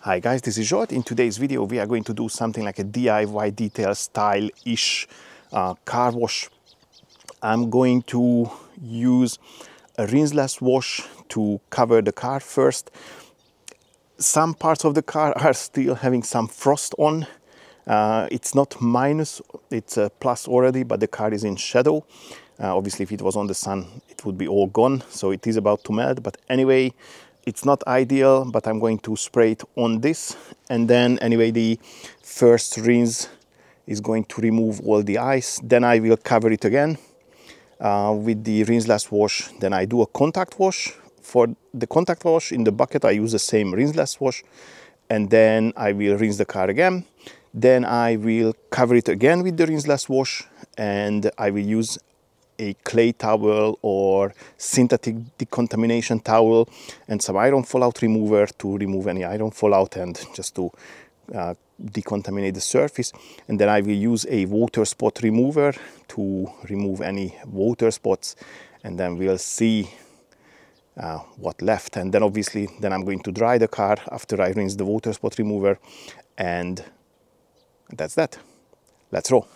Hi guys, this is Zsolt. In today's video we are going to do something like a DIY detail style-ish car wash. I'm going to use a rinseless wash to cover the car first. Some parts of the car are still having some frost on. It's not minus, it's a plus already, but the car is in shadow. Obviously if it was on the sun it would be all gone, so it is about to melt. But anyway, it's not ideal, but I'm going to spray it on this, and then anyway the first rinse is going to remove all the ice. Then I will cover it again with the rinseless wash. Then I do a contact wash. For the contact wash in the bucket I use the same rinseless wash, and then I will rinse the car again. Then I will cover it again with the rinseless wash, and I will use a clay towel or synthetic decontamination towel and some iron fallout remover to remove any iron fallout and just to decontaminate the surface. And then I will use a water spot remover to remove any water spots, and then we'll see what left. And then obviously then I'm going to dry the car after I rinse the water spot remover, and that's that. Let's roll.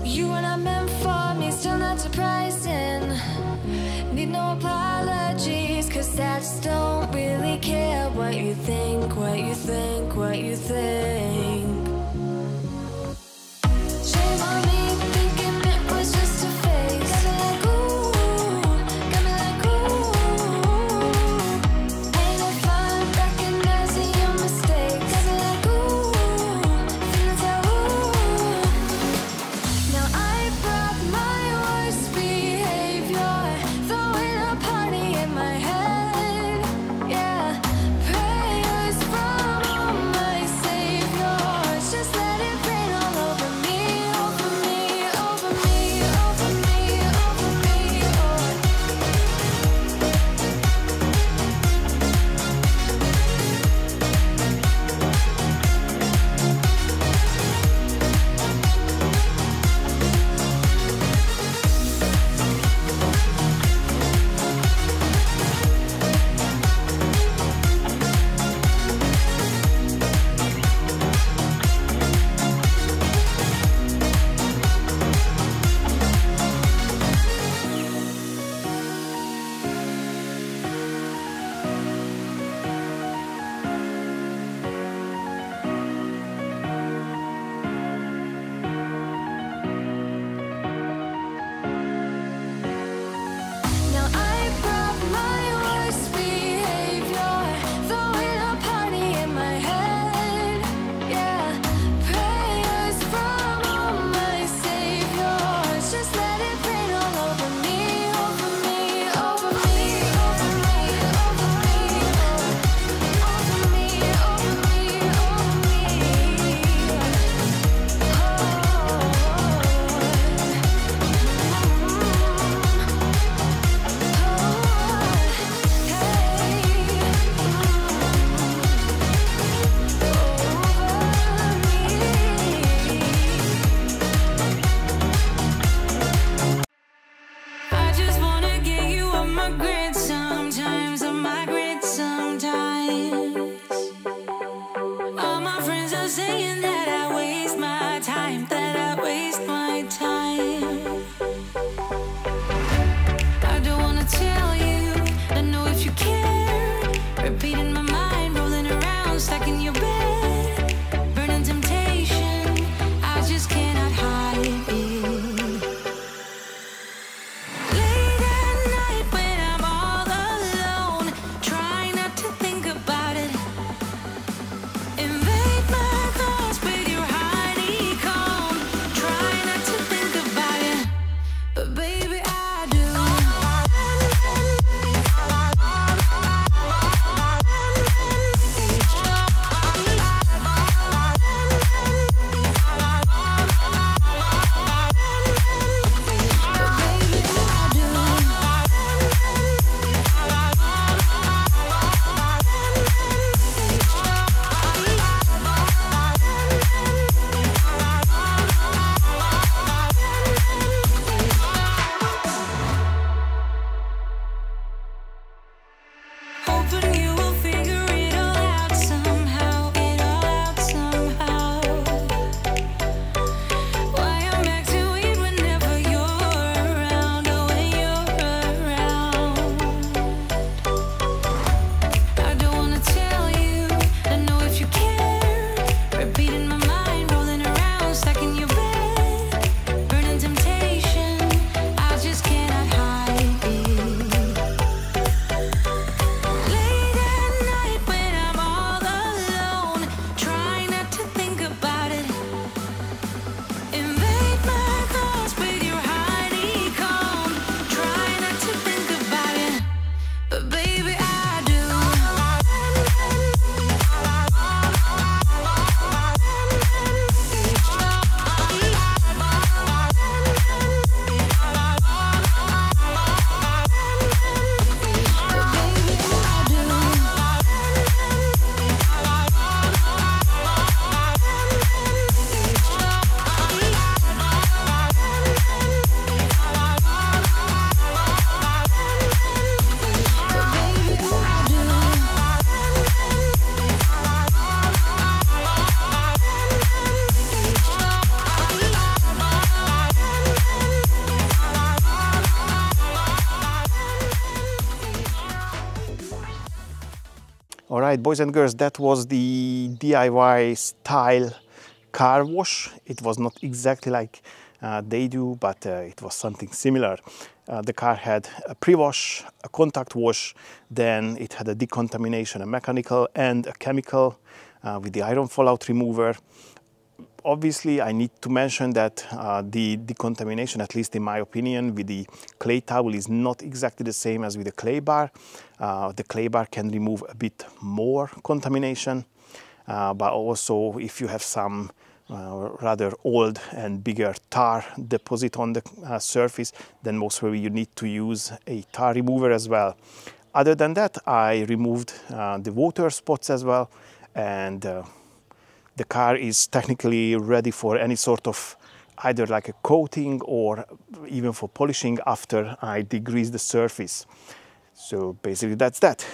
You and I meant for me, still not surprising. Need no apologies, cause I just don't really care what you think, what you think, what you think. Shame on me thinking it was just a phase. Got me like ooh, got me like ooh. Ain't no fun recognizing your mistakes. Got me like ooh, feeling so ooh. Now I brought my worst behavior, throwing a party in my head. Yeah, prayers from all my saviors. All right, boys and girls, that was the DIY style car wash. It was not exactly like they do, but it was something similar. The car had a pre-wash, a contact wash, then it had a decontamination, a mechanical and a chemical with the iron fallout remover. Obviously, I need to mention that the decontamination, at least in my opinion, with the clay towel is not exactly the same as with the clay bar. The clay bar can remove a bit more contamination, but also if you have some rather old and bigger tar deposit on the surface, then most probably you need to use a tar remover as well. Other than that, I removed the water spots as well, and the car is technically ready for any sort of either like a coating or even for polishing after I degrease the surface. So basically that's that.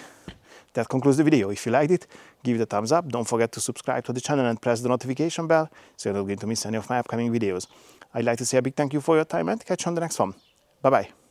That concludes the video. If you liked it, give it a thumbs up. Don't forget to subscribe to the channel and press the notification bell so you're not going to miss any of my upcoming videos. I'd like to say a big thank you for your time and catch you on the next one. Bye bye.